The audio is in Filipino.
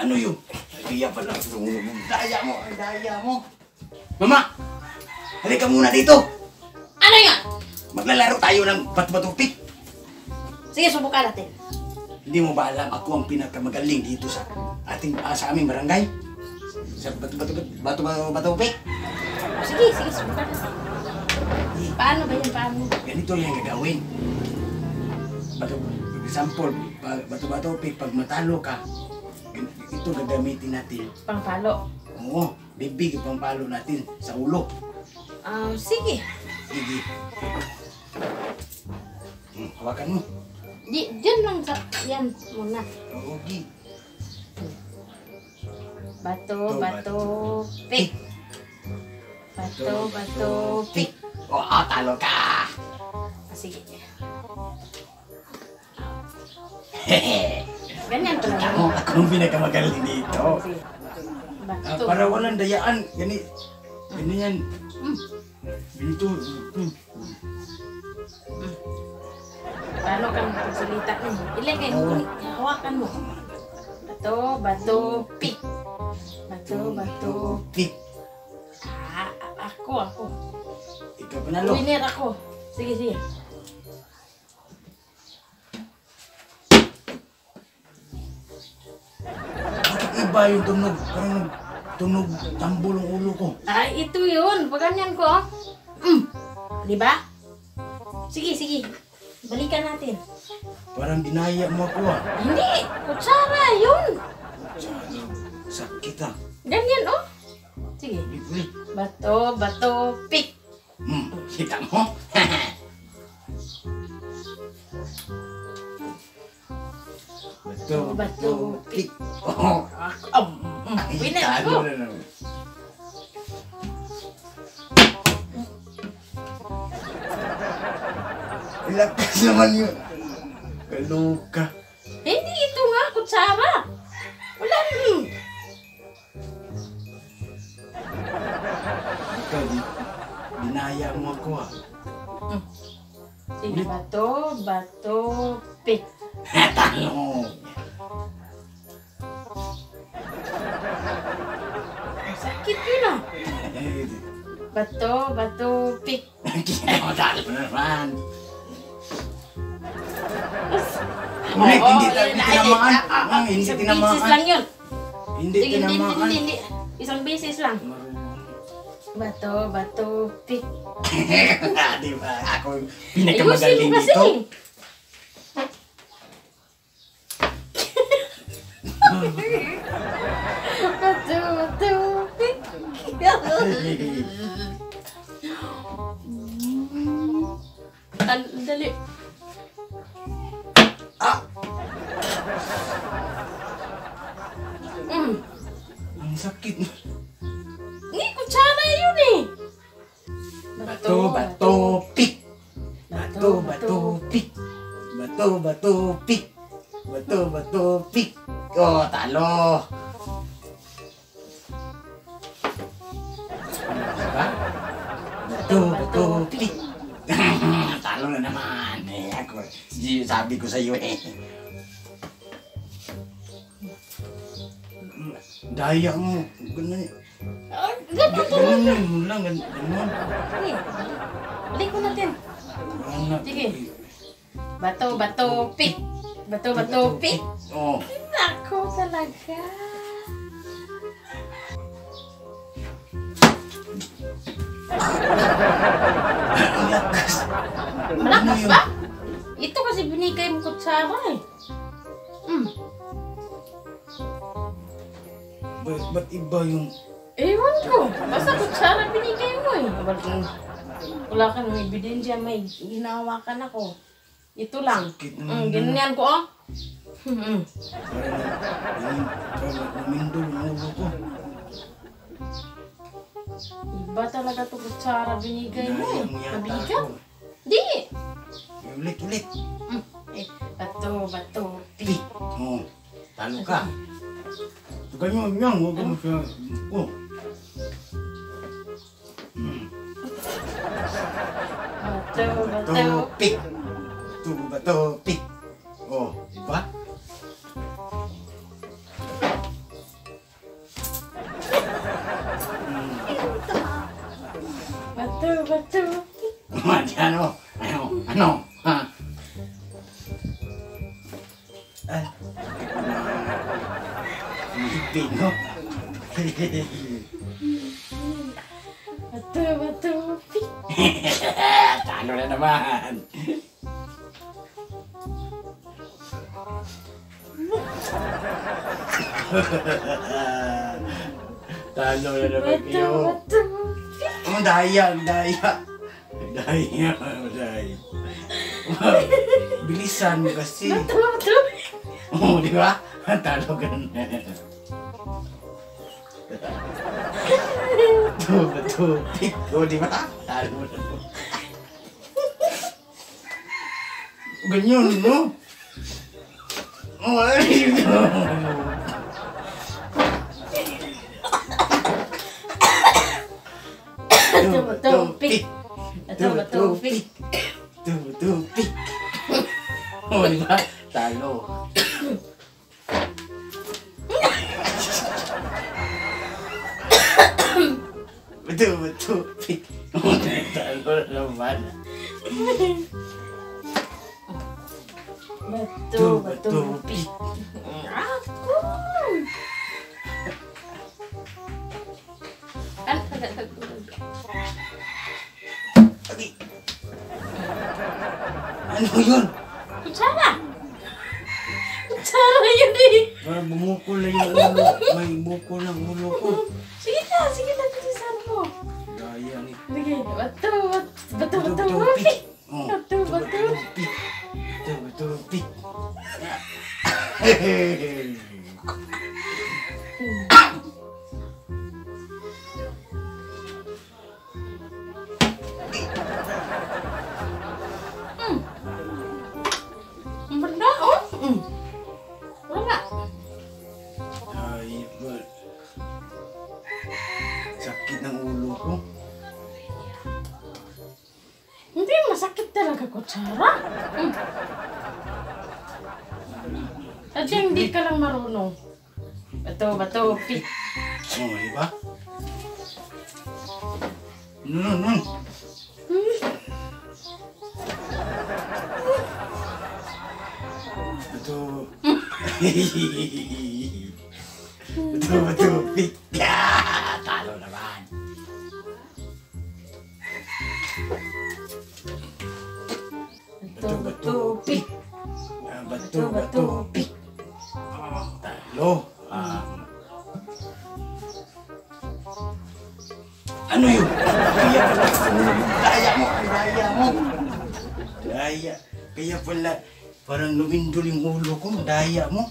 Ano yun? Iya pala. Daya mo, ang daya mo. Mama! Halika muna dito. Ano yan? Maglalaro tayo ng bat-batupik. Sige, subukan natin. Hindi mo ba alam ako ang pinakamagaling dito sa sa aming barangay? Sa bat-batupik. Sige, subukan natin. Paano ba yan? Paano? Ganito lang gagawin. For example, bat-batupik, pag matalo ka, ito gagamitin natin. Pangpalo. Oo, bibig pangpalo natin sa ulo. Sige. Sige. Hawakan mo. Diyan lang sa... Yan muna. Okay. Bato, pik. Bato, pik. Oo, talo ka. Sige. Hehe. Ganyan to lang. Ako ang pinakamagaling dito. Sige. Bato. Para walang dayaan. Ganyan. Ganito. Paano kang pagsalita nun? Ilagay mo. Hawakan mo. Bato, pik. Bato, Pik. Ako. Ikaw panalo. Winner ako. Sige. Bakit iba yung tunog? Parang tunog tambol ang ulo ko. Ay, ito yun. Pag ganyan ko. Diba? Sige. Balikan natin. Parang dinaya mo ako ah. Hindi. Kutsara yun. Sakit ah. Ganyan, oh. Sige. Ulit. Bato, pik. Kita mo? Bato, pik. Oh. Winner ako. Lakas naman yun. Kaluka. Hindi ito nga, kutsara. Wala rin. Ikaw, dinaya mo ako ah. Sige, bato, pik. Talo. Sakit yun ah. Bato, pik. Kaya mo talo naman. Oo, Hindi yun na, tinamaan. Hindi Isang tinamaan. beses lang yun. Hindi Sige, tinamaan. hindi. Isang beses lang. Bato, pik. Di ba? Ako yung pinakamagaling Ayusin mo kasi. dito. Bato, pik. Dali. Ang sakit. Hindi, kutsara yun eh. Bato, pik. Bato, pik. Bato, pik. Bato, pik. Oh, talo. Diba? Bato, pik. Talo na naman. Ako, sabi ko sa iyo eh. Daya mo. Ganun. Ganun lang. Ganun. Sige, balik ko natin. Sige. Bato, pik. Bato, pik. Oh. Nako talaga. Ang lakas. Malakas ba? Ito kasi binigay mo kutsara eh. Ba't iba yung... Ewan ko. Basta kutsara binigay mo eh. Wala ka ng ebidensya, may hinahawakan ako. Ito lang. Ganyan ko oh. Parang lumindol ang ulo ko. Iba talaga ito kutsara binigay mo eh. Daya mo yata Mabigat. ako. Di. Ulit. Bato, Pi. pik. Oh. Talo ka. Ganyan yan. Huwag mo siya... Oh. Bato, Pik. Bato, pik. Oh. Diba? Batu. Mati ano? Ano? Ha? Ay. Ngipin, no? Batu. Talo na naman. Talo na naman kayo. Batu. Ang daya. Bilisan mo kasi. Batu. Oo, di ba? Talo ka na. Batu. Oo, di ba? Talo na. Ganyan, no? Ay, no. Batu. Oh, di ba? Talo. Batu. Oh, talo na naman. Batu. Aku. Kan agak teguh. Abi. Ano yun? Kutsara yun eh. Parang bumukol na yung ulo. May bukol ng ulo ko. Sige na, tulisan mo. Daya ni. Sige, batu. Oh, Batu. Batu. Berdaun. Wala. Ay, but... Sakit ng ulo ko. Hindi masakit talaga kutsara. At hindi ka lang marunong. Batu. Oh, di ba? Nun. Batu. Batu. Talo naman. Batu. Talo. Ano yun? Daya mo. Daya. Kaya pala, parang lumindol yung ulo ko. Daya mo.